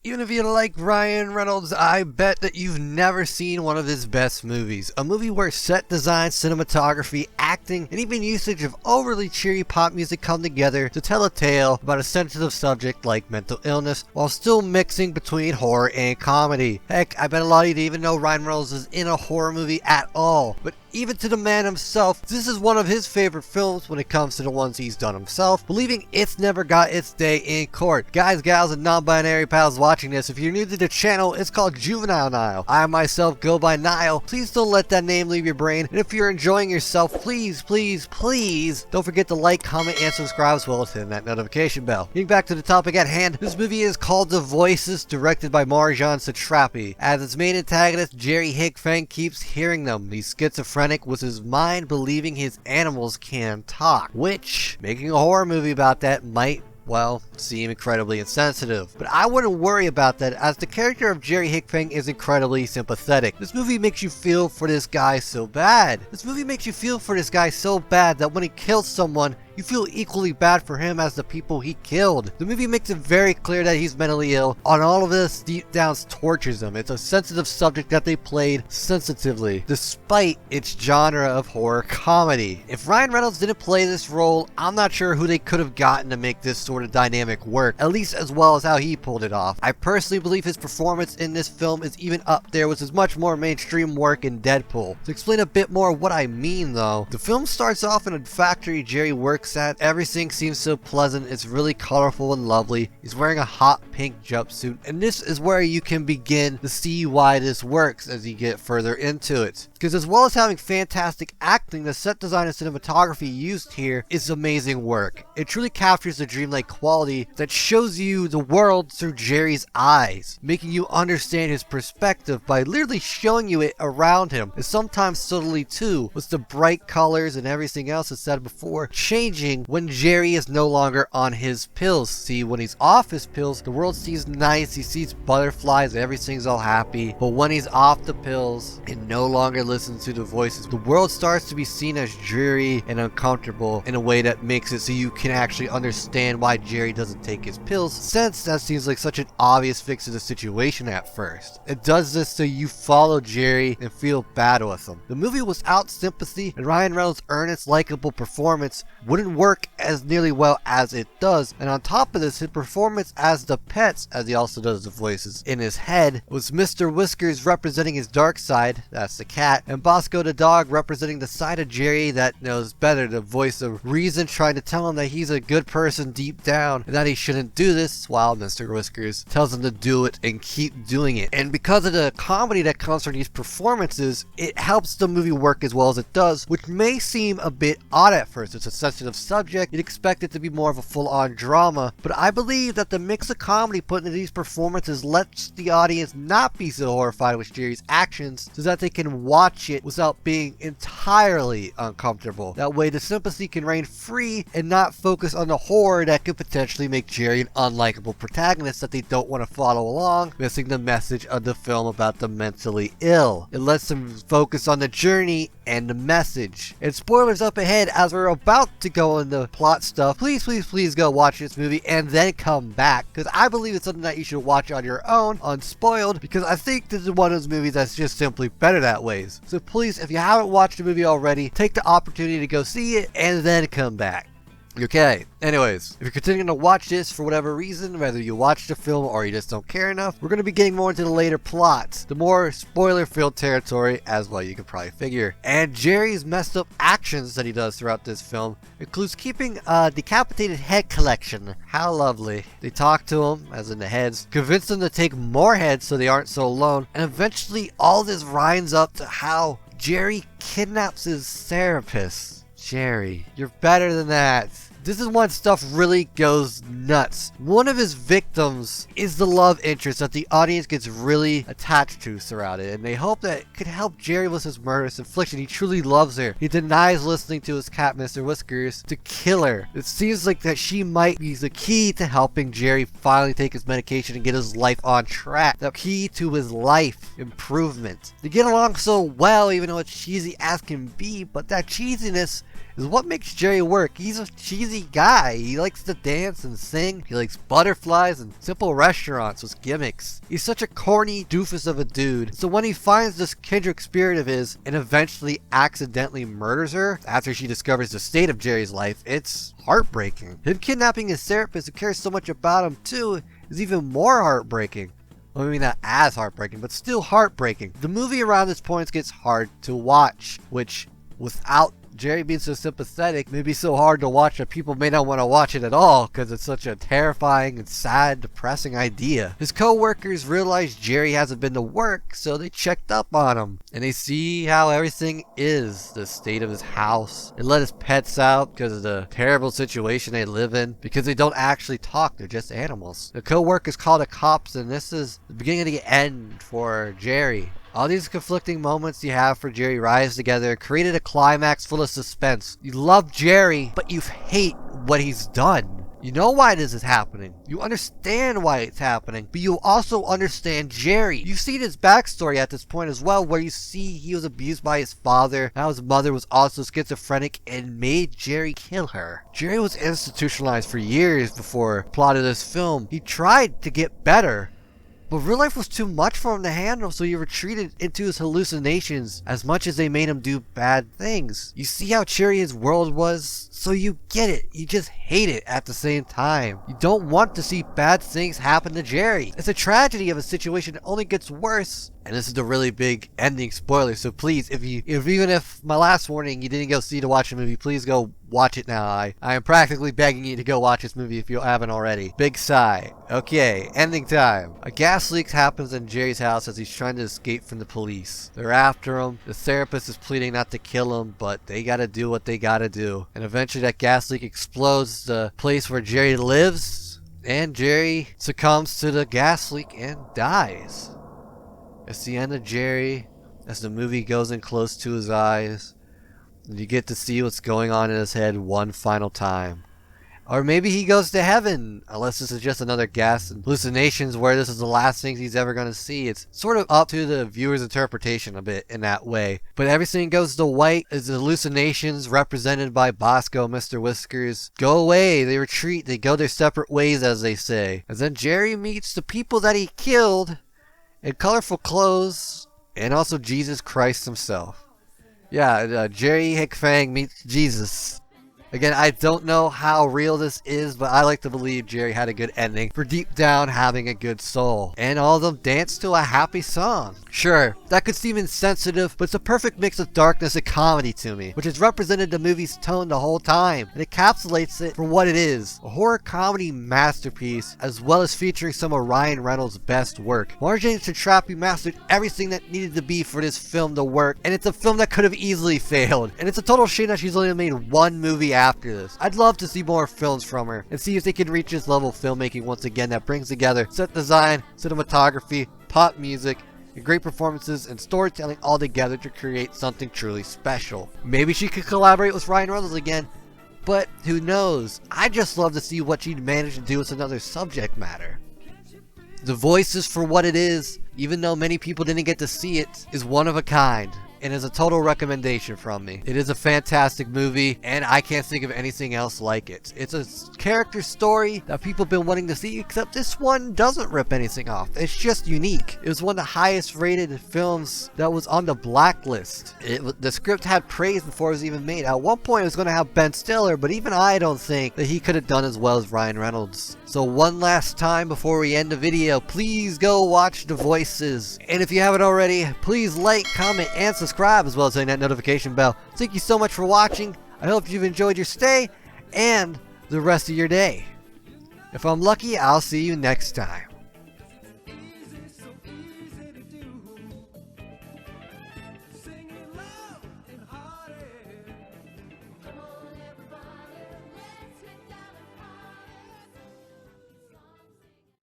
Even if you like Ryan Reynolds, I bet that you've never seen one of his best movies. A movie where set design, cinematography, acting, and even usage of overly cheery pop music come together to tell a tale about a sensitive subject like mental illness, while still mixing between horror and comedy. Heck, I bet a lot of you didn't even know Ryan Reynolds is in a horror movie at all. But even to the man himself, this is one of his favorite films when it comes to the ones he's done himself, believing it's never got its day in court. Guys, gals, and non-binary pals watching this, if you're new to the channel, it's called Juvenile Nile. I myself go by Nile. Please don't let that name leave your brain, and if you're enjoying yourself, please don't forget to like, comment, and subscribe, as well as hitting that notification bell. Getting back to the topic at hand, this movie is called The Voices, directed by Marjan Satrapi. As its main antagonist, Jerry Hickfang keeps hearing them. He's schizophrenic with his mind believing his animals can talk, which, making a horror movie about that might, well, seem incredibly insensitive. But I wouldn't worry about that, as the character of Jerry Hickfang is incredibly sympathetic. This movie makes you feel for this guy so bad. That when he kills someone, you feel equally bad for him as the people he killed. The movie makes it very clear that he's mentally ill, and all of this deep down tortures him. It's a sensitive subject that they played sensitively, despite its genre of horror comedy. If Ryan Reynolds didn't play this role, I'm not sure who they could have gotten to make this sort of dynamic work, at least as well as how he pulled it off. I personally believe his performance in this film is even up there with his much more mainstream work in Deadpool. To explain a bit more what I mean though, the film starts off in a factory Jerry works at. Everything seems so pleasant, it's really colorful and lovely. He's wearing a hot pink jumpsuit, and this is where you can begin to see why this works as you get further into it. Because as well as having fantastic acting, the set design and cinematography used here is amazing work. It truly captures the dreamlike quality that shows you the world through Jerry's eyes, making you understand his perspective by literally showing you it around him, and sometimes subtly too, with the bright colors and everything else I said before, changing when Jerry is no longer on his pills. See, when he's off his pills, the world seems nice, he sees butterflies, everything's all happy. But when he's off the pills and no longer listens to the voices, the world starts to be seen as dreary and uncomfortable in a way that makes it so you can actually understand why Jerry doesn't take his pills, since that seems like such an obvious fix to the situation at first. It does this so you follow Jerry and feel bad with him. The movie without sympathy and Ryan Reynolds' earnest, likable performance wouldn't work as nearly well as it does, and on top of this, his performance as the pets, as he also does the voices in his head, was Mr. Whiskers representing his dark side, that's the cat, and Bosco the dog representing the side of Jerry that knows better, the voice of reason trying to tell him that he's a good person deep down and that he shouldn't do this, while Mr. Whiskers tells him to do it and keep doing it. And because of the comedy that comes from these performances, it helps the movie work as well as it does, which may seem a bit odd at first. It's a sensitive subject, you'd expect it to be more of a full-on drama, but I believe that the mix of comedy put into these performances lets the audience not be so horrified with Jerry's actions, so that they can watch it without being entirely uncomfortable. That way the sympathy can reign free and not focus on the horror that could potentially make Jerry an unlikable protagonist that they don't want to follow along, missing the message of the film about the mentally ill. It lets them focus on the journey and the message. And spoilers up ahead as we're about to go into plot stuff. Please go watch this movie and then come back, because I believe it's something that you should watch on your own, unspoiled, because I think this is one of those movies that's just simply better that way. So please, if you haven't watched the movie already, take the opportunity to go see it and then come back. Okay, anyways, if you're continuing to watch this for whatever reason, whether you watched the film or you just don't care enough, we're going to be getting more into the later plots, the more spoiler-filled territory, as well you can probably figure. And Jerry's messed up actions that he does throughout this film includes keeping a decapitated head collection. How lovely. They talk to him, as in the heads, convince them to take more heads so they aren't so alone, and eventually all this winds up to how Jerry kidnaps his therapist. Jerry, you're better than that. This is when stuff really goes nuts. One of his victims is the love interest that the audience gets really attached to throughout it, and they hope that it could help Jerry with his murderous infliction. He truly loves her. He denies listening to his cat, Mr. Whiskers, to kill her. It seems like that she might be the key to helping Jerry finally take his medication and get his life on track. The key to his life improvement. They get along so well, even though it's cheesy as can be, but that cheesiness is what makes Jerry work. He's a cheesy guy. He likes to dance and sing. He likes butterflies and simple restaurants with gimmicks. He's such a corny doofus of a dude. So when he finds this kindred spirit of his and eventually accidentally murders her after she discovers the state of Jerry's life, it's heartbreaking. Him kidnapping his therapist who cares so much about him too is even more heartbreaking. Well, I mean, not as heartbreaking, but still heartbreaking. The movie around this point gets hard to watch, which, without Jerry being so sympathetic, may be so hard to watch that people may not want to watch it at all because it's such a terrifying and sad, depressing idea. His co-workers realize Jerry hasn't been to work, so they checked up on him. And they see how everything is, the state of his house. They let his pets out because of the terrible situation they live in, because they don't actually talk, they're just animals. The co-workers call the cops, and this is the beginning of the end for Jerry. All these conflicting moments you have for Jerry rise together, created a climax full of suspense. You love Jerry, but you hate what he's done. You know why this is happening. You understand why it's happening, but you also understand Jerry. You've seen his backstory at this point as well, where you see he was abused by his father, how his mother was also schizophrenic and made Jerry kill her. Jerry was institutionalized for years before the plot of this film. He tried to get better, but real life was too much for him to handle, so he retreated into his hallucinations as much as they made him do bad things. You see how cheery his world was, so you get it. You just hate it at the same time. You don't want to see bad things happen to Jerry. It's a tragedy of a situation that only gets worse. And this is the really big ending spoiler, so please, even if my last warning you didn't go see to watch the movie, please go watch it now. I am practically begging you to go watch this movie if you haven't already. Big sigh. Okay, ending time. A gas leak happens in Jerry's house as he's trying to escape from the police. They're after him. The therapist is pleading not to kill him, but they gotta do what they gotta do. And eventually that gas leak explodes the place where Jerry lives, and Jerry succumbs to the gas leak and dies. It's the end of Jerry as the movie goes in close to his eyes, and you get to see what's going on in his head one final time. Or maybe he goes to heaven, unless this is just another gas and hallucinations where this is the last things he's ever going to see. It's sort of up to the viewer's interpretation a bit in that way. But everything goes to white as the hallucinations represented by Bosco, Mr. Whiskers, go away, they retreat, they go their separate ways, as they say. And then Jerry meets the people that he killed in colorful clothes, and also Jesus Christ himself. Yeah, Jerry Hickfang meets Jesus. Again, I don't know how real this is, but I like to believe Jerry had a good ending for deep down having a good soul. And all of them dance to a happy song. Sure, that could seem insensitive, but it's a perfect mix of darkness and comedy to me, which has represented the movie's tone the whole time, and encapsulates it for what it is, a horror comedy masterpiece, as well as featuring some of Ryan Reynolds' best work. Marjane Satrapi mastered everything that needed to be for this film to work, and it's a film that could have easily failed, and it's a total shame that she's only made one movie after this. I'd love to see more films from her, and see if they can reach this level of filmmaking once again that brings together set design, cinematography, pop music, and great performances and storytelling all together to create something truly special. Maybe she could collaborate with Ryan Reynolds again, but who knows? I'd just love to see what she'd manage to do with another subject matter. The Voices, for what it is, even though many people didn't get to see it, is one of a kind, and is a total recommendation from me. It is a fantastic movie, and I can't think of anything else like it. It's a character story that people have been wanting to see, except this one doesn't rip anything off. It's just unique. It was one of the highest rated films that was on the blacklist. The script had praise before it was even made. At one point it was going to have Ben Stiller, but even I don't think that he could have done as well as Ryan Reynolds. So one last time before we end the video, please go watch The Voices. And if you haven't already, please like, comment, and subscribe, as well as hitting that notification bell. Thank you so much for watching. I hope you've enjoyed your stay and the rest of your day. If I'm lucky, I'll see you next time.